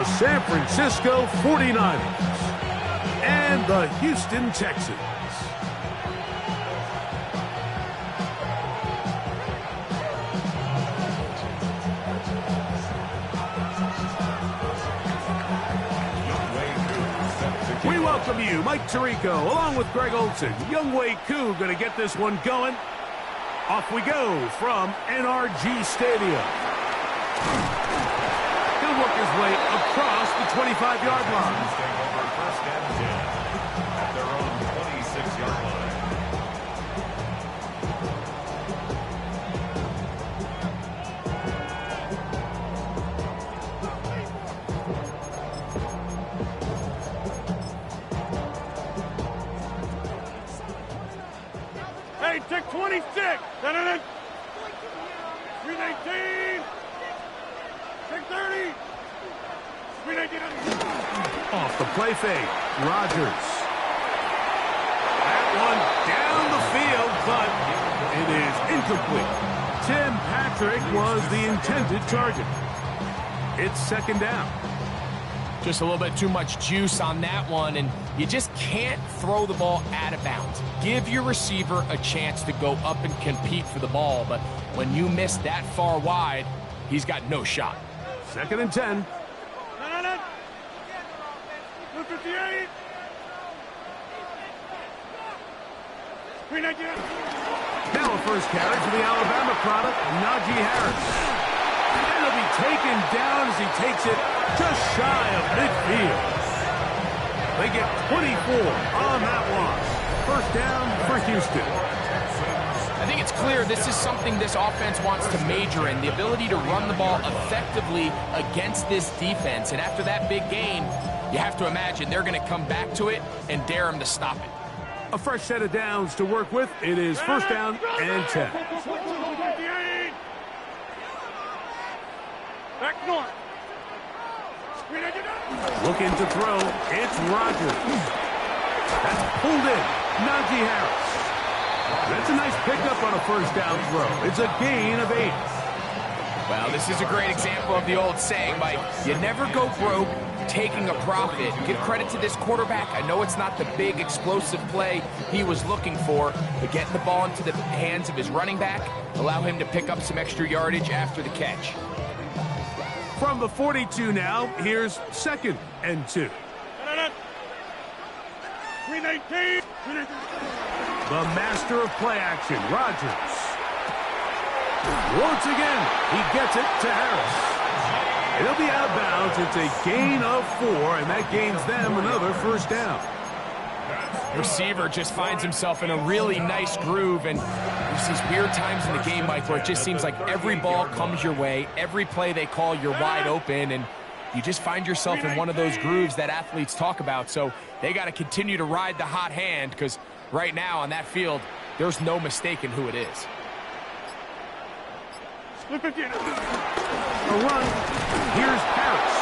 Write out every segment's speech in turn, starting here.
The San Francisco 49ers and the Houston Texans. We welcome you, Mike Tirico, along with Greg Olson. Younghoe Koo going to get this one going. Off we go from NRG Stadium. He'll work his way across the 25-yard line. First and 10 at their own 26-yard line. Hey, take 26. 319. Take 30. 319. Off the play fake, Rodgers. That one down the field, but it is incomplete. Tim Patrick was the intended target. It's second down. Just a little bit too much juice on that one, and you just can't throw the ball out of bounds. Give your receiver a chance to go up and compete for the ball, but when you miss that far wide, he's got no shot. Second and 10. 258. 319. Now a first carry for the Alabama product, Najee Harris. And he'll be taken down as he takes it just shy of midfield. They get 24 on that loss. First down for Houston. I think it's clear this is something this offense wants to major in, the ability to run the ball effectively against this defense. And after that big gain, you have to imagine they're going to come back to it and dare them to stop it. A fresh set of downs to work with. It is first down and 10. Back north. Looking to throw. It's Rodgers. That's pulled in. Najee Harris. That's a nice pickup on a first down throw. It's a gain of 8. Well, this is a great example of the old saying, Mike. You never go broke taking a profit. Give credit to this quarterback. I know it's not the big explosive play he was looking for, but getting the ball into the hands of his running back, allow him to pick up some extra yardage after the catch. From the 42 now, here's second and 2. 319. The master of play action, Rodgers. Once again, he gets it to Harris. It'll be out of bounds. It's a gain of 4, and that gains them another first down. Receiver just finds himself in a really nice groove, and there's these weird times in the game, Mike, where it just seems like every ball comes your way, every play they call, you're wide open, and you just find yourself in one of those grooves that athletes talk about. So they got to continue to ride the hot hand, because right now on that field, there's no mistaking who it is. A run. Here's Harris.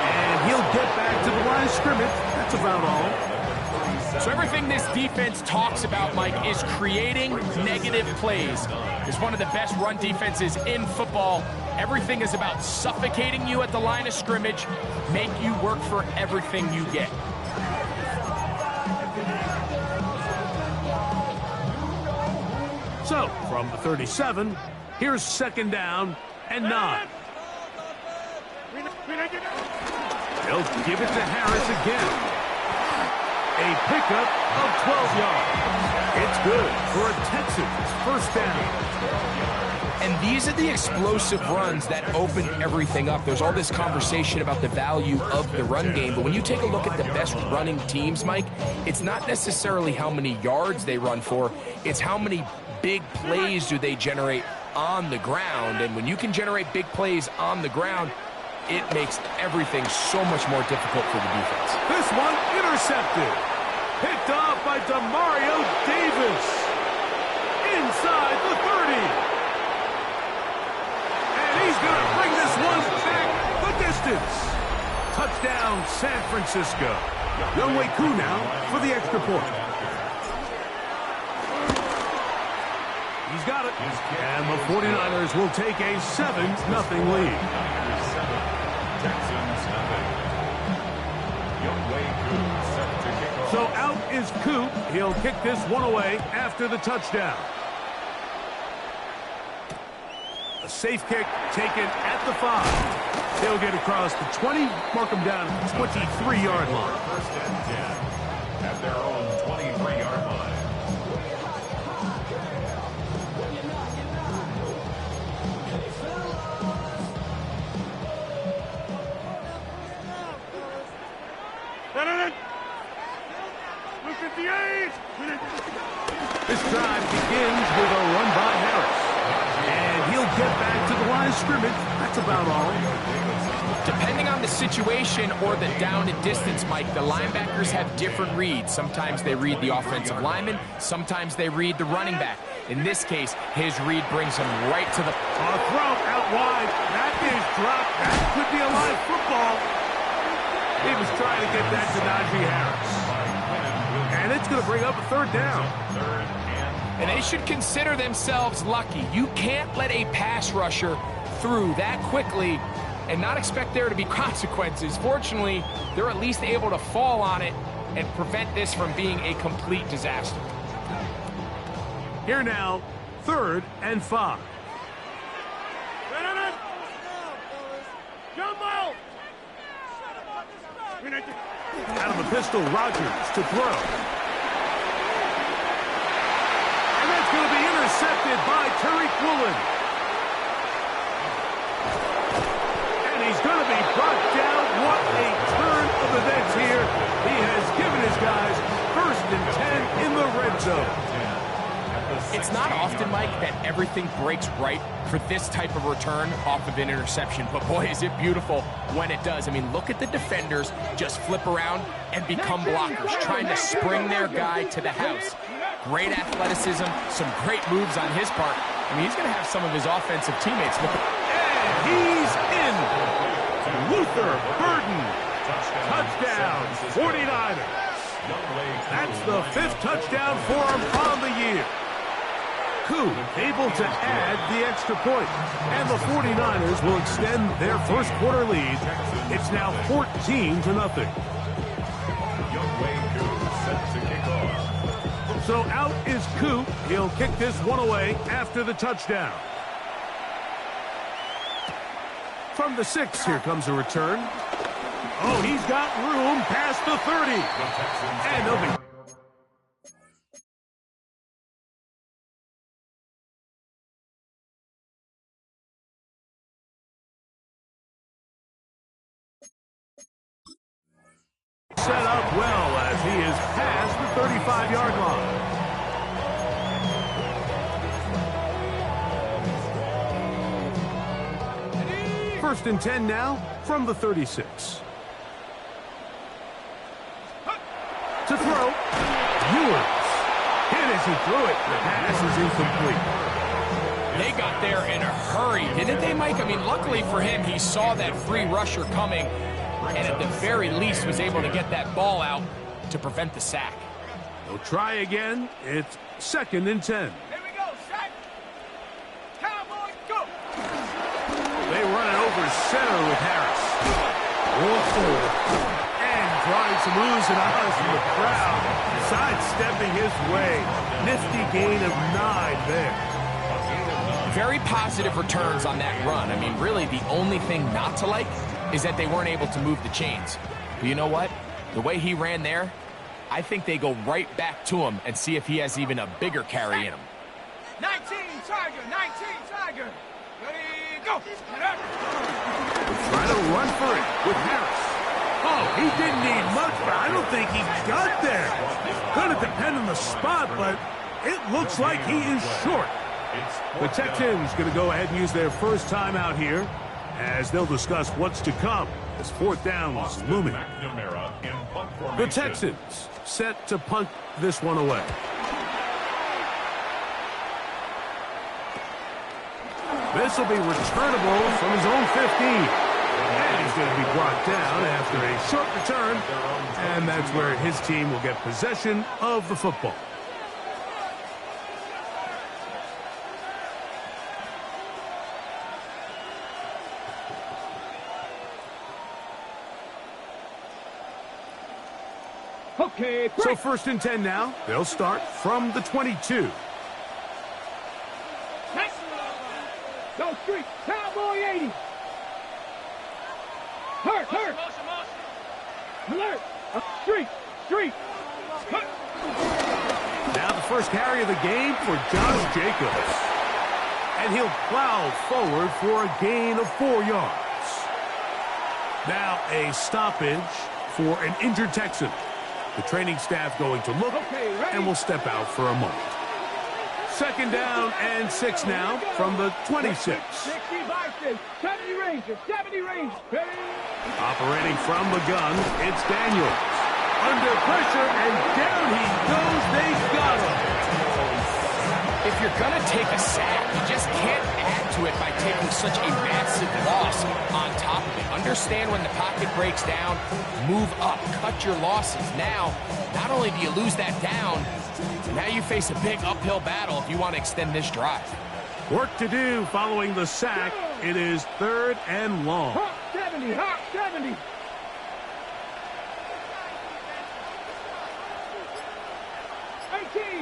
And he'll get back to the line of scrimmage. That's about all. So everything this defense talks about, Mike, is creating negative plays. It's one of the best run defenses in football. Everything is about suffocating you at the line of scrimmage, make you work for everything you get. So, from the 37, here's second down and 9. They'll give it to Harris again. A pickup of 12 yards. It's good for a Texans first down. And these are the explosive runs that open everything up. There's all this conversation about the value of the run game, but when you take a look at the best running teams, Mike, it's not necessarily how many yards they run for, it's how many big plays do they generate on the ground. And when you can generate big plays on the ground, it makes everything so much more difficult for the defense. This one intercepted. Picked off by Demario Davis. Inside the 30. And he's going to bring this one back the distance. Touchdown, San Francisco. Younghoe Koo now for the extra point. He's got it. And the 49ers will take a 7-0 lead. Texans 0. So out is Coop. He'll kick this one away after the touchdown. A safe kick taken at the 5. He'll get across the 20, mark him down at the 23-yard line. First and 10 at their own 23-yard line. This drive begins with a run by Harris. And he'll get back to the line of scrimmage. That's about all. Depending on the situation or the down and distance, Mike, the linebackers have different reads. Sometimes they read the offensive lineman. Sometimes they read the running back. In this case, his read brings him right to the... Throw out wide. That is dropped. That could be a live football. He was trying to get that to Najee Harris. And it's going to bring up a third down. And they should consider themselves lucky. You can't let a pass rusher through that quickly and not expect there to be consequences. Fortunately, they're at least able to fall on it and prevent this from being a complete disaster. Here now, 3rd and 5. Out of the pistol, Rodgers to throw. And that's going to be intercepted by Tariq Woolen. And he's going to be brought down. What a turn of events here. He has given his guys 1st and 10 in the red zone. It's not often, Mike, that everything breaks right for this type of return off of an interception. But boy, is it beautiful when it does. I mean, look at the defenders just flip around and become blockers, trying to spring their guy to the house. Great athleticism, some great moves on his part. I mean, he's going to have some of his offensive teammates look at... And he's in. Luther Burden. Touchdown, 49ers. That's the 5th touchdown for him on the year. Coop able to add the extra point. And the 49ers will extend their first quarter lead. It's now 14-0. Set to kick off. So out is Coop. He'll kick this one away after the touchdown. From the 6, here comes a return. Oh, he's got room past the 30. And they'll be... set up well as he is past the 35-yard line. 1st and 10 now from the 36. To throw, Ewers. Hit as he threw it. The pass is incomplete. They got there in a hurry, didn't they, Mike? I mean, luckily for him, he saw that free rusher coming, and at the very least was able to get that ball out to prevent the sack. They'll try again. It's 2nd and 10. Here we go, set. Cowboys, go. They run it over center with Harris. Whoa. And drawing some oohs and ahs from the crowd. Sidestepping his way. Nifty gain of 9 there. Very positive returns on that run. I mean, really, the only thing not to like is that they weren't able to move the chains. But you know what? The way he ran there, I think they go right back to him and see if he has even a bigger carry in him. 19, Tiger, 19, Tiger. Ready, go. Trying to run for it with Harris. Oh, he didn't need much, but I don't think he got there. Going to depend on the spot, but it looks like he is short. The Texans going to go ahead and use their first timeout here as they'll discuss what's to come as 4th down is looming. The Texans set to punt this one away. This will be returnable from his own 15. And he's going to be brought down after a short return. And that's where his team will get possession of the football. Okay, So 1st and 10 now. They'll start from the 22. Go street, Cowboy 80. Hurt. Alert, street. Hurt. Now the first carry of the game for Josh Jacobs. And he'll plow forward for a gain of 4 yards. Now a stoppage for an injured Texan. The training staff going to look and will step out for a moment. 2nd down and 6 now from the 26. 60 Boston, 70 Rangers, 70 Rangers. Operating from the gun, it's Daniels. Under pressure, and down he goes. They got him. If you're going to take a sack, you just can't add to it by taking such a massive loss on top of it. Understand when the pocket breaks down, move up, cut your losses. Now, not only do you lose that down, now you face a big uphill battle if you want to extend this drive. Work to do following the sack. It is 3rd and long. Hawk 70, Hawk 70.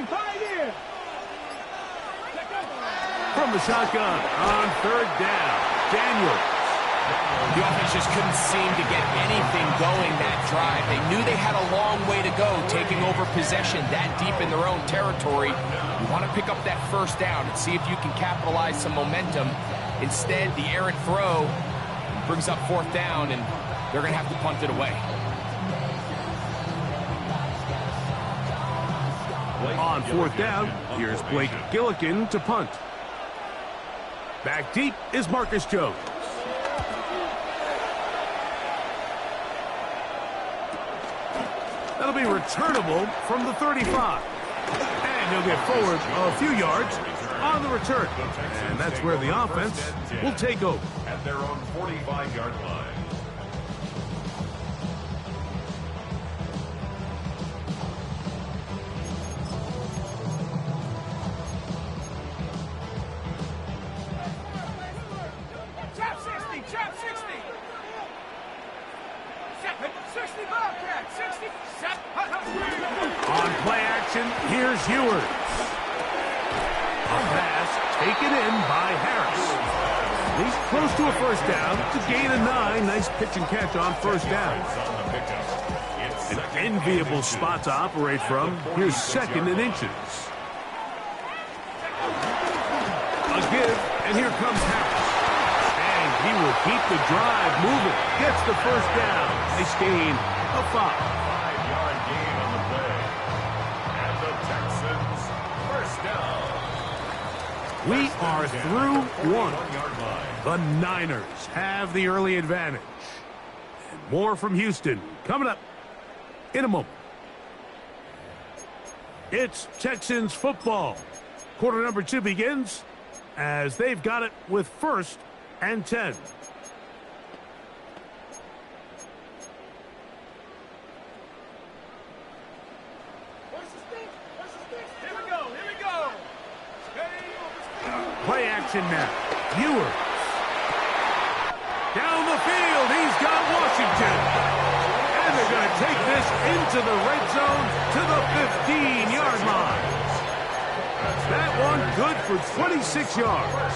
Pioneer. From the shotgun on 3rd down, Daniels. The offense just couldn't seem to get anything going that drive. They knew they had a long way to go, taking over possession that deep in their own territory. You want to pick up that 1st down and see if you can capitalize some momentum. Instead, the errant throw brings up 4th down, and they're going to have to punt it away. On 4th down, here's Blake Gillikin to punt. Back deep is Marcus Jones. That'll be returnable from the 35. And he'll get forward a few yards on the return. And that's where the offense will take over. At their own 45-yard line. Trap 60. 60 Bobcat, 60. On play action, here's Ewers. A pass taken in by Harris. He's close to a 1st down to gain a 9. Nice pitch and catch on 1st down. An enviable spot to operate from. Here's 2nd and inches. A give, and here comes Harris. He will keep the drive moving. Gets the 1st down. Nice gain of 5. 5-yard gain on the play. And the Texans, 1st down. We are through 1. 1-yard line. The Niners have the early advantage. And more from Houston coming up in a moment. It's Texans football. Quarter number 2 begins as they've got it with 1st and 10. Here we go. Play action now. Ewers. Down the field, he's got Washington. And they're going to take this into the red zone to the 15-yard line. That one good for 26 yards.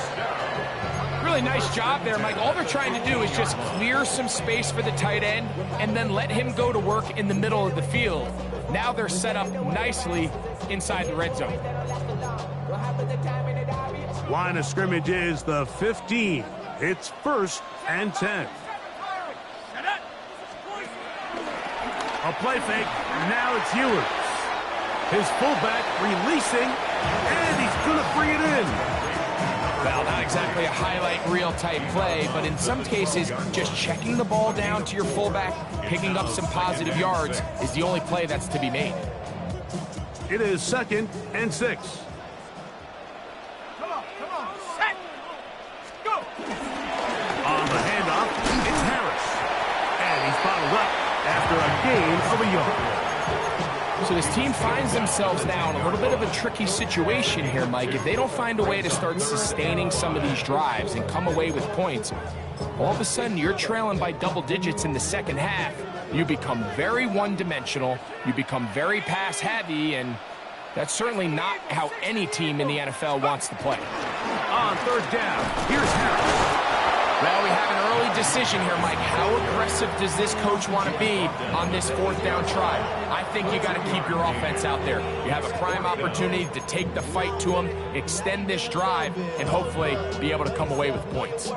Really nice job there, Mike. All they're trying to do is just clear some space for the tight end and then let him go to work in the middle of the field. Now they're set up nicely inside the red zone. Line of scrimmage is the 15. It's 1st and 10. A play fake. Now it's Ewers. His fullback releasing, and he's going to bring it in. Well, not exactly a highlight reel type play, but in some cases, just checking the ball down to your fullback, picking up some positive yards is the only play that's to be made. It is 2nd and 6. Come on. Set. Go. On the handoff, it's Harris. And he's bottled up after a gain of a yard. So this team finds themselves now in a little bit of a tricky situation here, Mike. If they don't find a way to start sustaining some of these drives and come away with points, all of a sudden you're trailing by double digits in the 2nd half. you become very one-dimensional, you become very pass-heavy, and that's certainly not how any team in the NFL wants to play. On third down, here's Harris. Well, we have an early decision here, Mike. How aggressive does this coach want to be on this fourth down try? I think you got to keep your offense out there. You have a prime opportunity to take the fight to them, extend this drive, and hopefully be able to come away with points.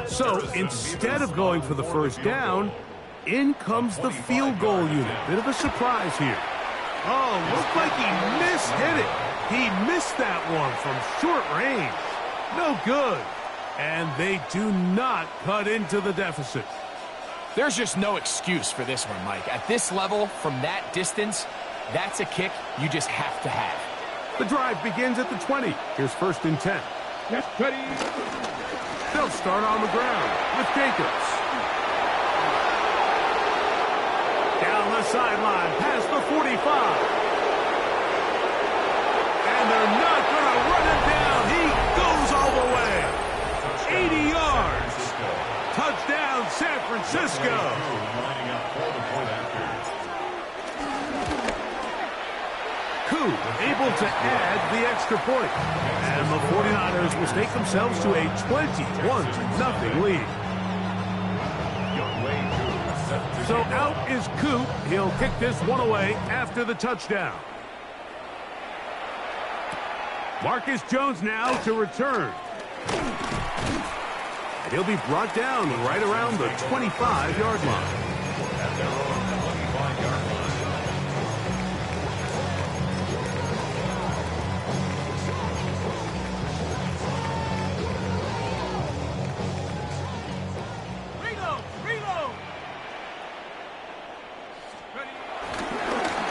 So instead of going for the first down, in comes the field goal unit. Bit of a surprise here. Oh, looked like he mishit it. He missed that one from short range. No good. And they do not cut into the deficit. There's just no excuse for this one, Mike. At this level, from that distance, that's a kick you just have to have. The drive begins at the 20. Here's first and 10. That's ready. They'll start on the ground with Jacobs. Down the sideline, past the 45. And they're not going to run him down. He goes all the way. 80 yards. Touchdown, San Francisco. Koo able to add the extra point. And the 49ers will stake themselves to a 21-0 lead. So out is Koo. He'll kick this one away after the touchdown. Marcus Jones now to return. And he'll be brought down right around the 25-yard line.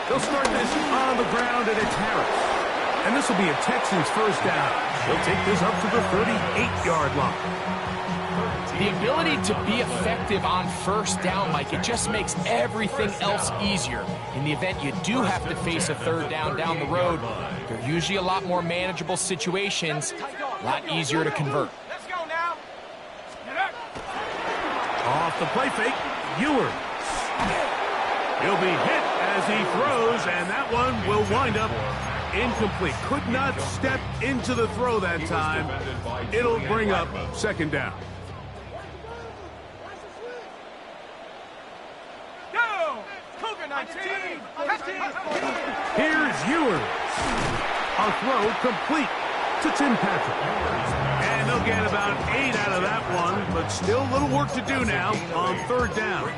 They'll start this on the ground, and it's Harris. And this will be a Texans first down. He'll take this up to the 38-yard line. The ability to be effective on first down, Mike, it just makes everything else easier. In the event you do have to face a third down the road, they're usually a lot more manageable situations, a lot easier to convert. Let's go now. Off the play fake, Ewers. He'll be hit as he throws, and that one will wind up incomplete. Could not step into the throw that time. It'll bring up second down. Go! Cougar 19. Here's Ewers. A throw complete to Tim Patrick. And they'll get about 8 out of that one, but still a little work to do now on third down.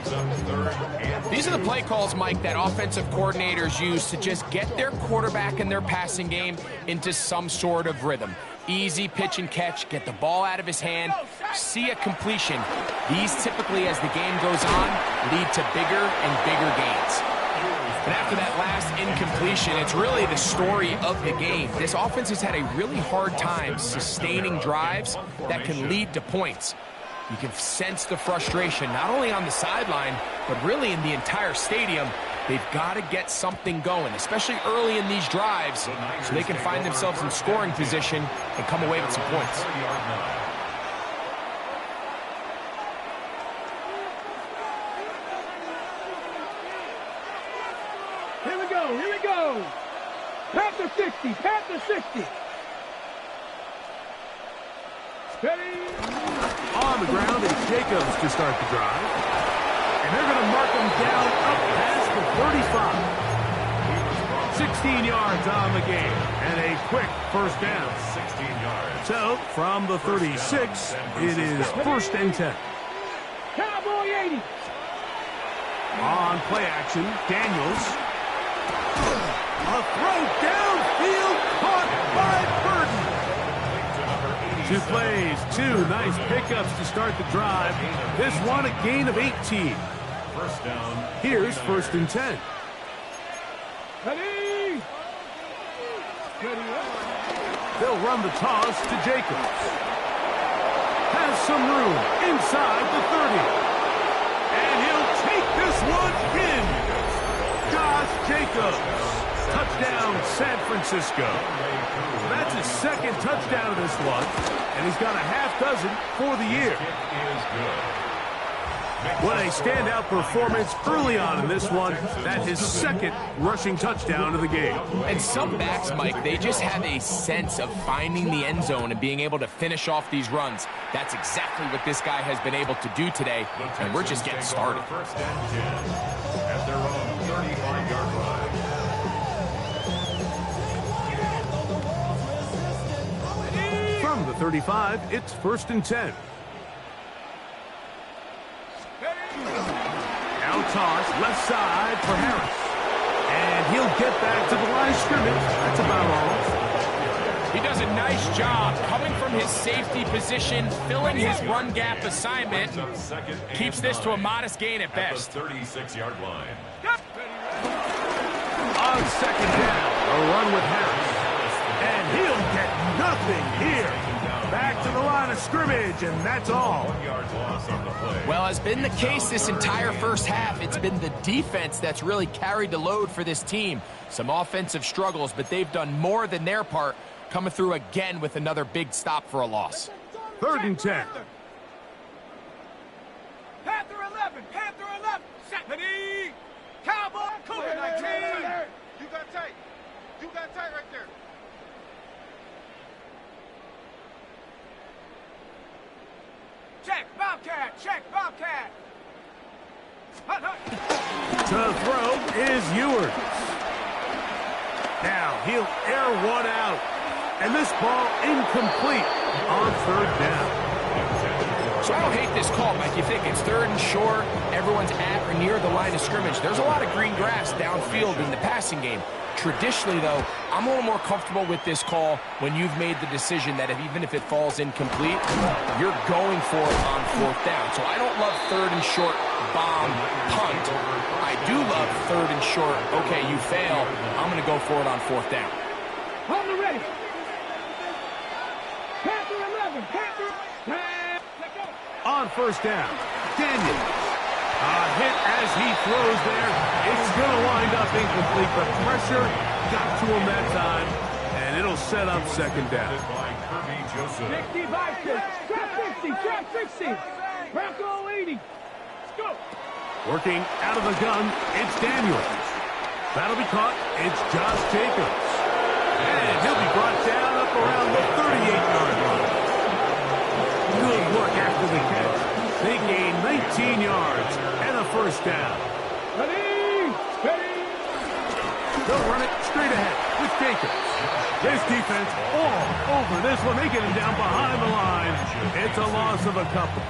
These are the play calls, Mike, that offensive coordinators use to just get their quarterback and their passing game into some sort of rhythm. Easy pitch and catch, get the ball out of his hand, see a completion. These typically, as the game goes on, lead to bigger and bigger gains. But after that last incompletion, it's really the story of the game. This offense has had a really hard time sustaining drives that can lead to points. You can sense the frustration, not only on the sideline, but really in the entire stadium. They've got to get something going, especially early in these drives, so they can find themselves in scoring position and come away with some points. Here we go. Pat the 60. Ready. On the ground, it's Jacobs to start the drive. And they're going to mark him down up past the 35. 16 yards on the game. And a quick first down. 16 yards. So, from the 36, it is first and 10. Cowboy 80. On play action, Daniels. A throw downfield caught by Burton. 2 plays, 2 nice pickups to start the drive. This one a gain of 18. First down. Here's first and 10. Ready. They'll run the toss to Jacobs. Has some room inside the 30. And he'll take this one in. Josh Jacobs. Touchdown, San Francisco. So that's his second touchdown of this one, and he's got a half dozen for the year. What a standout performance early on in this one. That's his second rushing touchdown of the game. And some backs, Mike, they just have a sense of finding the end zone and being able to finish off these runs. That's exactly what this guy has been able to do today, and we're just getting started. First and 10 at their own 35-yard line. From the 35, it's 1st and 10. Now toss, left side for Harris. And he'll get back to the line of scrimmage. That's about all. He does a nice job coming from his safety position, filling his run gap assignment, keeps this to a modest gain at best. At the 36-yard line. On second down, a run with Harris. And he'll get nothing here. Back to the line of scrimmage, and that's all. 1 yard loss on the play. Well, has been the case this entire first half. It's been the defense that's really carried the load for this team. Some offensive struggles, but they've done more than their part, coming through again with another big stop for a loss. 3rd and 10. Panther 11, Panther 11, Stephanie, Cowboy, Cougar 19. You got tight. You got tight right there. Check, Bobcat, check, Bobcat. Hut, hut. To throw is Ewers. Now he'll air one out. And this ball incomplete on 3rd down. So I don't hate this call, Mike. You think it's 3rd and short, everyone's at or near the line of scrimmage. There's a lot of green grass downfield in the passing game. Traditionally, though, I'm a little more comfortable with this call when you've made the decision that even if it falls incomplete, you're going for it on 4th down. So I don't love 3rd and short bomb punt. I do love 3rd and short, okay, you fail, I'm going to go for it on 4th down. Hold the ready. Panther 11, Panther. On 1st down, Daniels. A hit as he throws there. It's going to wind up incomplete, but pressure got to him that time, and it'll set up 2nd down. 65, trap 50, trap 60. Bronco 80. Let's go. Working out of the gun, it's Daniels. That'll be caught. It's Josh Jacobs. And he'll be brought down up around the 38-yard line. Good work after the catch. They gain 19 yards and a 1st down. Ready, ready. They'll run it straight ahead with Jacobs. This defense all over this one. They get him down behind the line. It's a loss of a couple.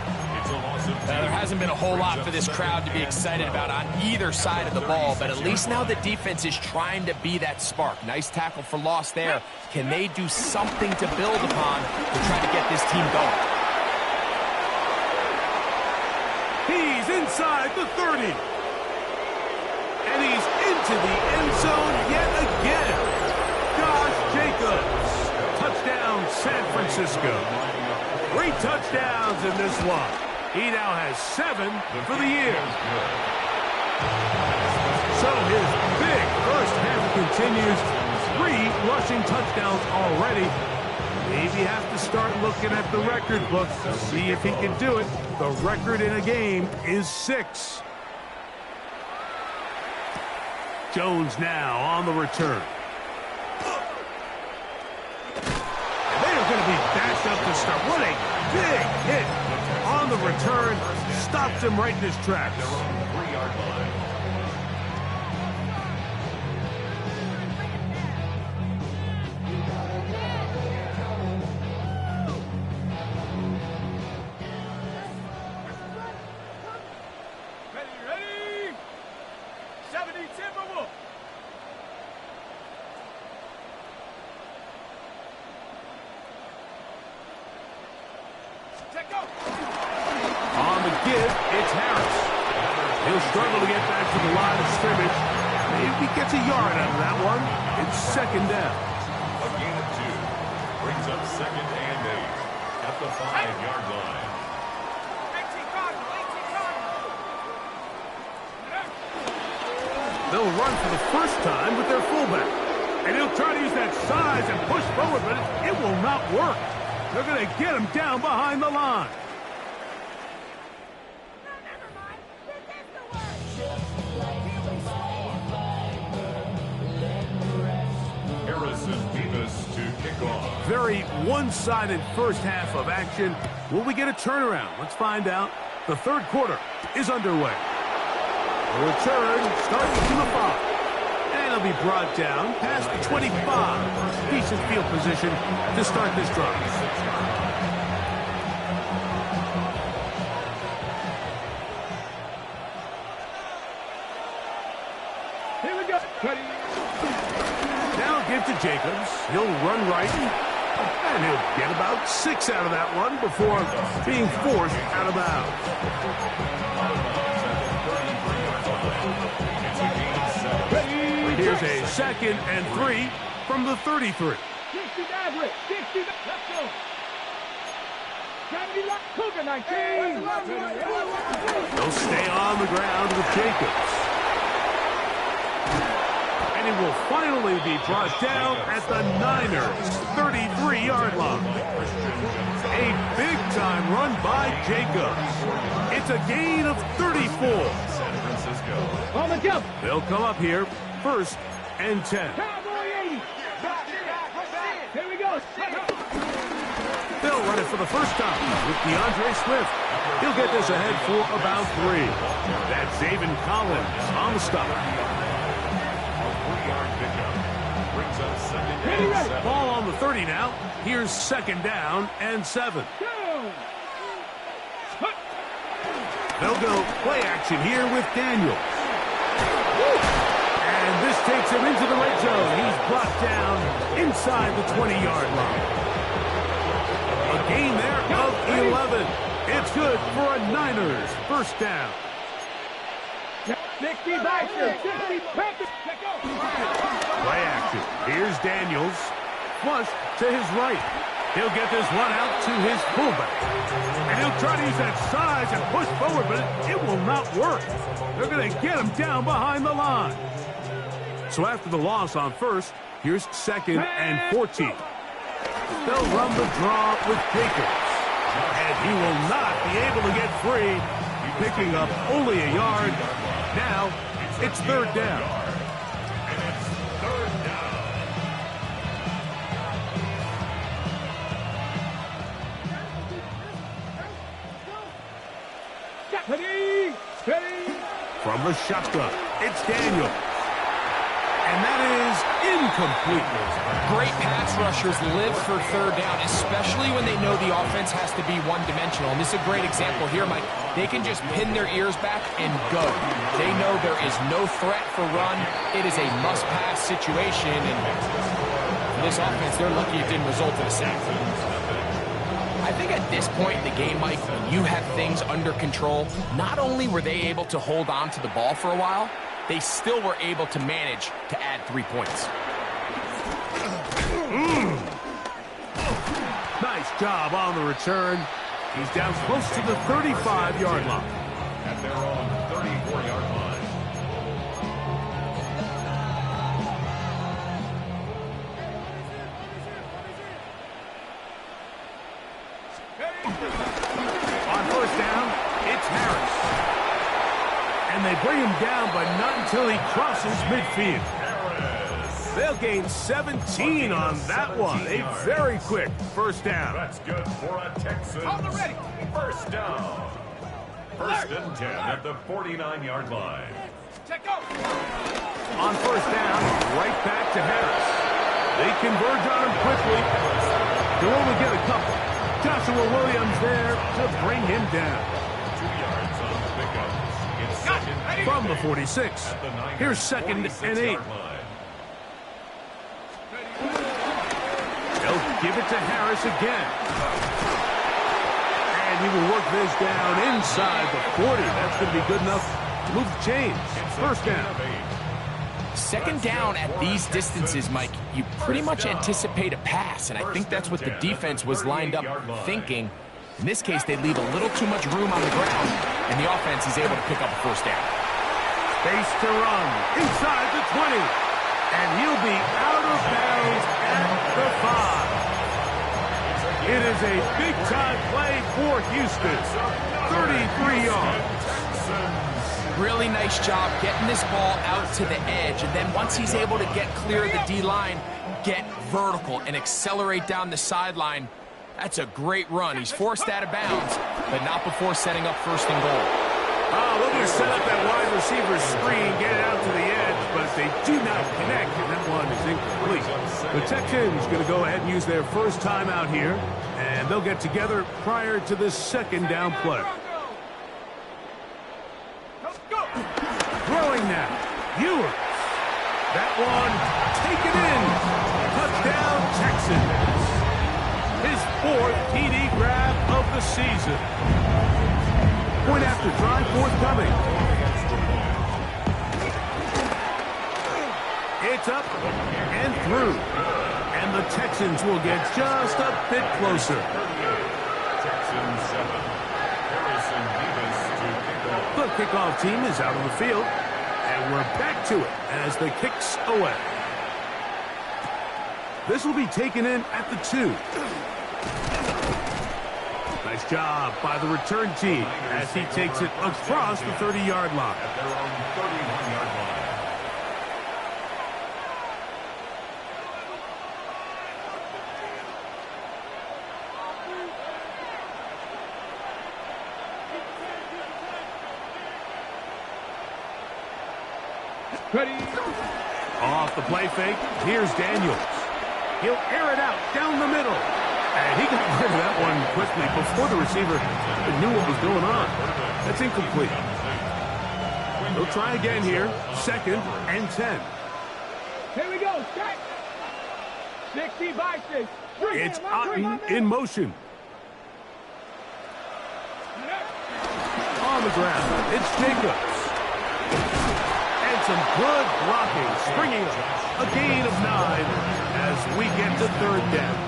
There hasn't been a whole lot for this crowd to be excited about on either side of the ball, but at least now the defense is trying to be that spark. Nice tackle for loss there. Can they do something to build upon to try to get this team going? He's inside the 30. And he's into the end zone yet again. Josh Jacobs. Touchdown, San Francisco. 3 touchdowns in this one. He now has 7 for the year. So his big first half continues. 3 rushing touchdowns already. Maybe have to start looking at the record book to see if he can do it. The record in a game is 6. Jones now on the return. They're going to be backed up to start. What a big hit on the return. Stopped him right in his tracks. 3-yard line. Ready. 70 Timberwolf. Take go. On the give, it's Harris. He'll struggle to get back to the line of scrimmage. Maybe he gets a yard out of that one. It's 2nd down. A gain of 2 brings up 2nd and 8 at the 5-yard line. 18 Cardinal, 18 Cardinal. They'll run for the first time with their fullback. And he'll try to use that size and push forward, but it will not work. They're going to get him down behind the line. Very one-sided first half of action. Will we get a turnaround? Let's find out. The third quarter is underway. The return starts from the 5. And it'll be brought down past the 25. Decent field position to start this drive. Here we go. Now give to Jacobs. He'll run right. And he'll get about 6 out of that one before being forced out of bounds. Here's a 2nd and 3 from the 33. 60 average. 60. Let's go. Gotta be like Cougar 19. They'll stay on the ground with Jacobs. And he will finally be brought down at the Niners' 33-yard line. A big-time run by Jacobs. It's a gain of 34. On the jump. They'll come up here, 1st and 10. Cowboy 80. Here we go. They'll run it for the first time with DeAndre Swift. He'll get this ahead for about 3. That's Zaven Collins on the stop. Ball on the 30 now. Here's 2nd down and 7. They'll go play action here with Daniels. And this takes him into the red zone. He's brought down inside the 20-yard line. A gain there of 11. It's good for a Niners first down. 60 Baxter. 60 Panthers. Play action. Here's Daniels. Flush to his right. He'll get this one out to his fullback. And he'll try to use that size and push forward, but it will not work. They're going to get him down behind the line. So after the loss on 1st, here's 2nd and 14. They'll run the draw with Jacobs. And he will not be able to get free, picking up only a yard. Now it's 3rd down. From the shotgun, it's Daniel. And that is incomplete. Great pass rushers live for 3rd down, especially when they know the offense has to be one-dimensional. And this is a great example here, Mike. They can just pin their ears back and go. They know there is no threat for run. It is a must-pass situation. And for this offense, they're lucky it didn't result in a sack. I think at this point in the game, Mike, when you have things under control, not only were they able to hold on to the ball for a while, they still were able to manage to add 3 points. Nice job on the return. He's down close to the 35-yard line. At their own 34-yard line. On 1st down, it's Harris. And they bring him down, but not until he crosses midfield. They'll gain 17 on that one. A very quick 1st down. That's good for a Texans. On the ready. 1st down. 1st and 10 at the 49-yard line. Check out. On 1st down, right back to Harris. They converge on him quickly. They'll only get a couple. Joshua Williams there to bring him down. 2 yards on the pickup. It's 2nd From the 46. at the Niners' Here's 2nd and 8. 46-yard line. They'll give it to Harris again. And he will work this down inside the 40. That's going to be good enough to move the chains. 1st down. 2nd down at these distances, Mike, you pretty much anticipate a pass, and I think that's what the defense was lined up thinking. In this case, they leave a little too much room on the ground, and the offense is able to pick up a 1st down. Face to run. Inside the 20. And he'll be out of bounds at the 5. It is a big-time play for Houston. 33 yards. Really nice job getting this ball out to the edge, and then once he's able to get clear of the D-line, get vertical and accelerate down the sideline. That's a great run. He's forced out of bounds, but not before setting up first and goal. Looking to set up that wide receiver screen, get it out to the edge, but they do not connect, and that one is incomplete. The Texans going to go ahead and use their first timeout here, and they'll get together prior to the second down play. Throwing now, Ewers. That one taken in. Touchdown, Texans. His 4th TD grab of the season. Point after drive forthcoming. It's up and through. And the Texans will get just a bit closer. Texans 7. Harrison Davis to kick off. The kickoff team is out on the field. And we're back to it as the kicks away. This will be taken in at the 2. Nice job by the return team as he takes it across the 30-yard line. At their own 31-yard line. Ready. Off the play fake. Here's Daniels. He'll air it out down the middle. And he got rid of that one quickly before the receiver knew what was going on. That's incomplete. They'll try again here. 2nd and 10. Here we go. Check. 60 by 6. It's Otten in motion. On the ground. It's Jacobs. And some good blocking. Springing up. A gain of 9 as we get to 3rd down.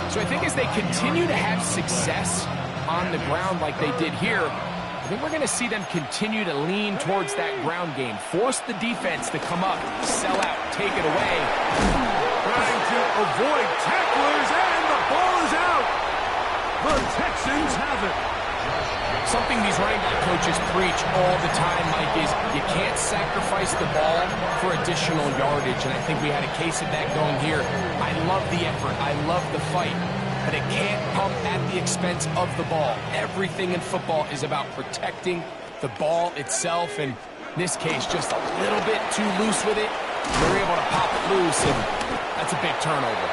So I think as they continue to have success on the ground like they did here, I think we're going to see them continue to lean towards that ground game. Force the defense to come up, sell out, take it away. Trying to avoid tacklers, and the ball is out. The Texans have it. Something these running back coaches preach all the time, Mike, is you can't sacrifice the ball for additional yardage, and I think we had a case of that going here. I love the effort. I love the fight, but it can't come at the expense of the ball. Everything in football is about protecting the ball itself, and in this case, just a little bit too loose with it. They're able to pop it loose, and that's a big turnover.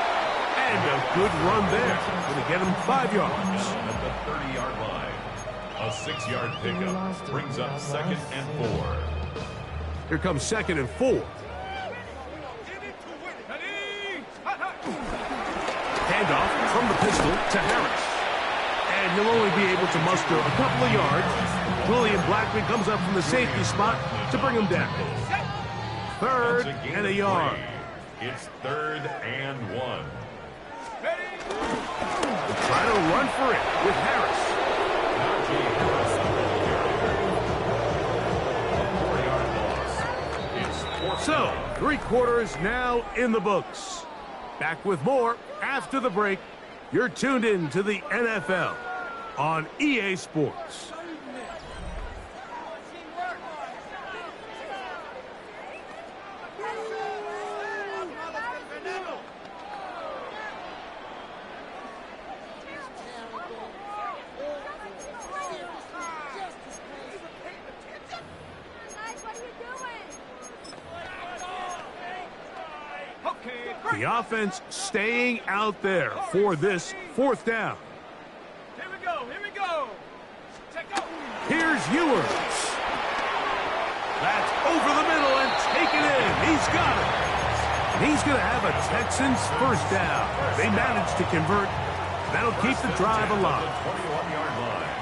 And a good run there. Going to get him 5 yards. At the 30-yard line. A 6-yard pickup brings up 2nd and 4. Here comes 2nd and 4. Handoff from the pistol to Harris. And he'll only be able to muster a couple of yards. Julian Blackman comes up from the safety spot to bring him down. 3rd and a yard. It's 3rd and 1. We'll try to run for it with Harris. So, 3 quarters now in the books. Back with more after the break. You're tuned in to the NFL on EA Sports. The offense staying out there for this 4th down. Here we go. Here we go. Check out. Here's Ewers. That's over the middle and taken in. He's got it. And he's going to have a Texans first down. They managed to convert. That'll keep the drive alive. 21-yard line.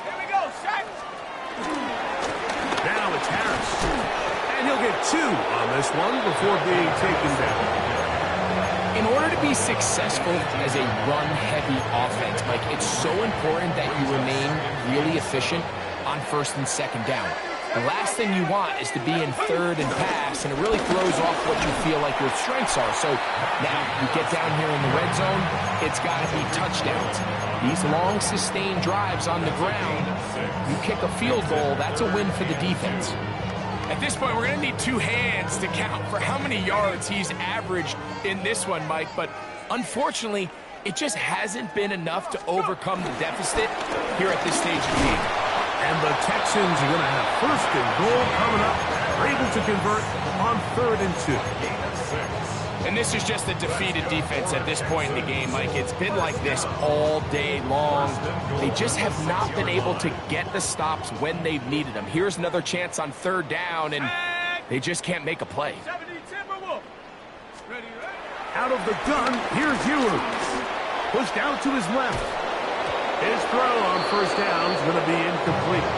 Here we go. Set. Now it's Harris. And he'll get 2 on this one before being taken down. In order to be successful as a run-heavy offense, Mike, it's so important that you remain really efficient on on 1st and 2nd down. The last thing you want is to be in 3rd and pass, and it really throws off what you feel like your strengths are. So now you get down here in the red zone, it's got to be touchdowns. These long, sustained drives on the ground, you kick a field goal, that's a win for the defense. At this point, we're going to need 2 hands to count for how many yards he's averaged in this one, Mike. But unfortunately, it just hasn't been enough to overcome the deficit here at this stage of the game. And the Texans are going to have 1st and goal coming up. They're able to convert on 3rd and 2. And this is just a defeated defense at this point in the game, Mike. It's been like this all day long. They just have not been able to get the stops when they've needed them. Here's another chance on 3rd down, and they just can't make a play. Out of the gun, here's Ewers. Pushed out to his left. His throw on 1st down is going to be incomplete.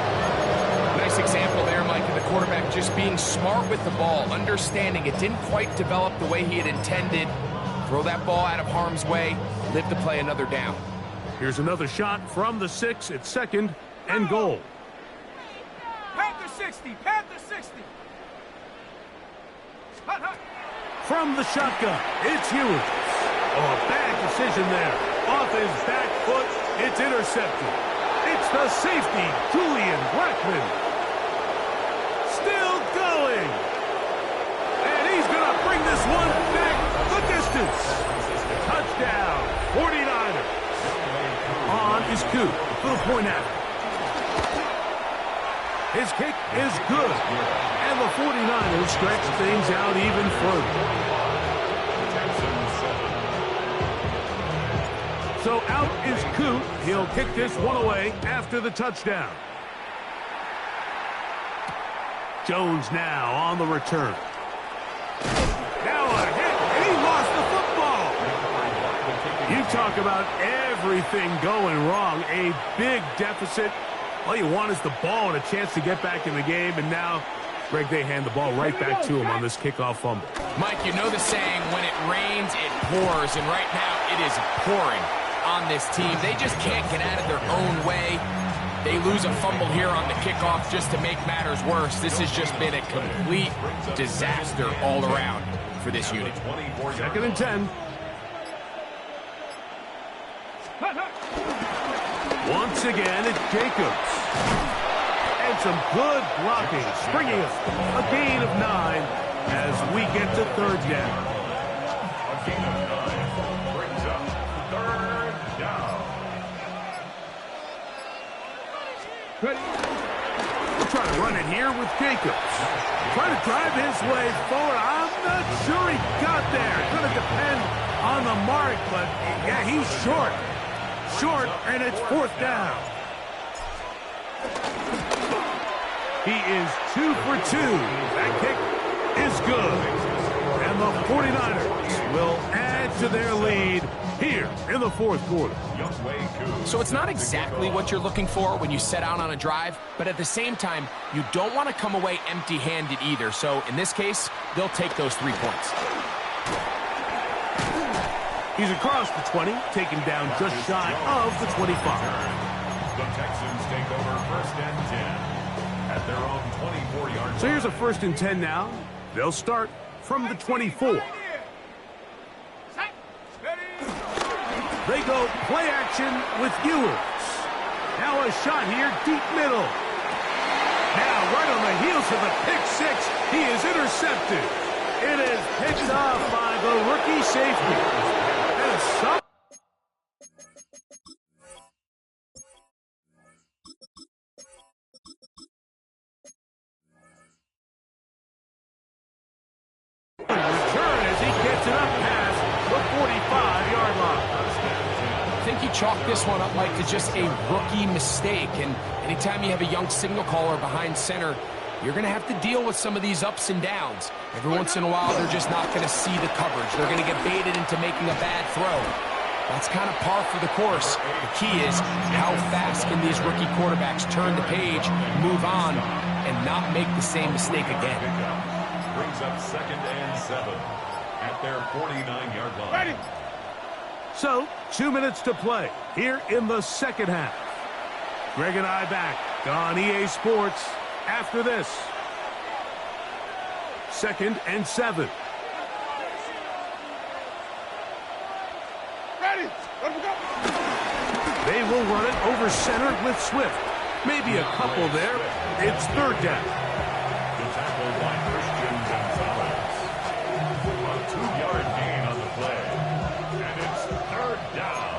Nice example there, Mike, of the quarterback just being smart with the ball, understanding it didn't quite develop the way he had intended. Throw that ball out of harm's way, live to play another down. Here's another shot from the 6 at 2nd and goal. Panther 60, Panther 60. Hut, hut. From the shotgun, it's Ewers. Oh, a bad decision there. Off his back foot, it's intercepted. It's the safety, Julian Blackman. Still going. And he's going to bring this one back the distance. Touchdown, 49ers. On is Coop for the point after. His kick is good. And the 49ers stretch things out even further. So out is Coop. He'll kick this one away after the touchdown. Jones now on the return. Now a hit, and he lost the football. You talk about everything going wrong. A big deficit. All you want is the ball and a chance to get back in the game, and now, Greg, they hand the ball right back to him on this kickoff fumble. Mike, you know the saying, when it rains, it pours, and right now it is pouring on this team. They just can't get out of their own way. They lose a fumble here on the kickoff just to make matters worse. This has just been a complete disaster all around for this unit. 2nd and 10. Once again, it's Jacobs. And some good blocking, springing us a gain of 9 as we get to 3rd down. A gain of 9 brings up 3rd down. We'll try to run it here with Jacobs. Trying to drive his way forward. I'm not sure he got there. Going to depend on the mark, but yeah, he's short. Short, and it's 4th down. He is 2 for 2. That kick is good. And the 49ers will add to their lead here in the 4th quarter. So it's not exactly what you're looking for when you set out on a drive, but at the same time, you don't want to come away empty-handed either. So in this case, they'll take those 3 points. He's across the 20, taken down just shy of the 25. The Texans take over 1st and 10 at their own 24-yard. So here's a 1st and 10 now. They'll start from the 24. They go play action with Ewers. Now a shot here, deep middle. Now right on the heels of the pick 6, he is intercepted. It is picked off by the rookie safety. And return as he gets it up past the 45-yard line. I think he chalked this one up, Mike, to just a rookie mistake. And anytime you have a young signal caller behind center, you're going to have to deal with some of these ups and downs. Every once in a while, they're just not going to see the coverage. They're going to get baited into making a bad throw. That's kind of par for the course. The key is how fast can these rookie quarterbacks turn the page, move on, and not make the same mistake again. Brings up 2nd and 7 at their 49-yard line. Ready. So, 2 minutes to play here in the 2nd half. Greg and I back on EA Sports after this. 2nd and 7. Ready. Let him go. They will run it over center with Swift. Maybe a couple there. It's 3rd down. The tackle by Christian Gonzalez. A 2-yard gain on the play. And it's 3rd down.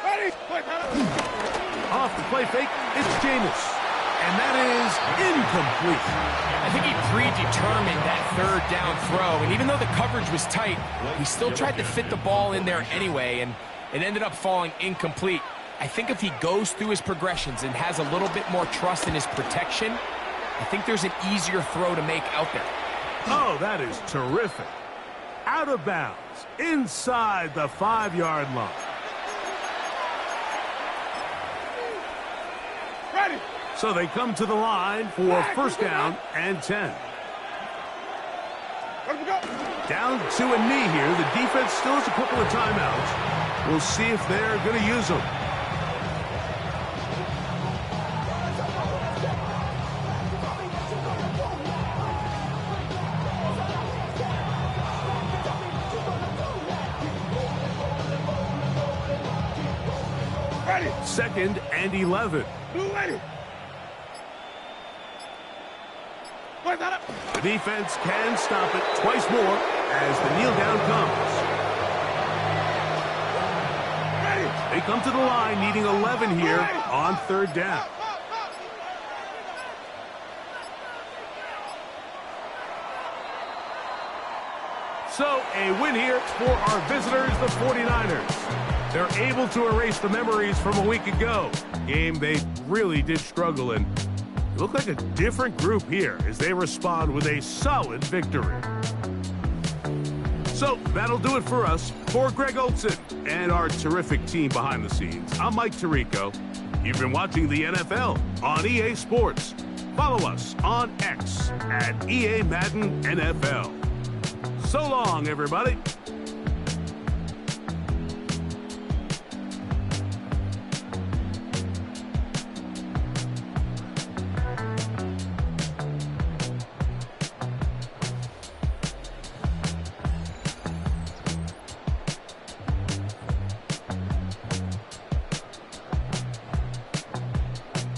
Ready. Play, Off the play fake, it's Jameis. And that is incomplete. I think he predetermined that 3rd down throw, and even though the coverage was tight, he still tried to fit the ball in there anyway, and it ended up falling incomplete. I think if he goes through his progressions and has a little bit more trust in his protection, I think there's an easier throw to make out there. Oh, that is terrific. Out of bounds, inside the 5-yard line. Ready. So they come to the line for 1st down and 10. Let him go. Down to a knee here. The defense still has a couple of timeouts. We'll see if they're going to use them. Ready. 2nd and 11. Blue ready. Play that up. The defense can stop it twice more as the kneel down comes. Ready. They come to the line needing 11 here on 3rd down. So a win here for our visitors, the 49ers. They're able to erase the memories from a week ago. Game they really did struggle in. They look like a different group here as they respond with a solid victory. So that'll do it for us. For Greg Olson and our terrific team behind the scenes, I'm Mike Tirico. You've been watching the NFL on EA Sports. Follow us on X at EA Madden NFL. So long, everybody.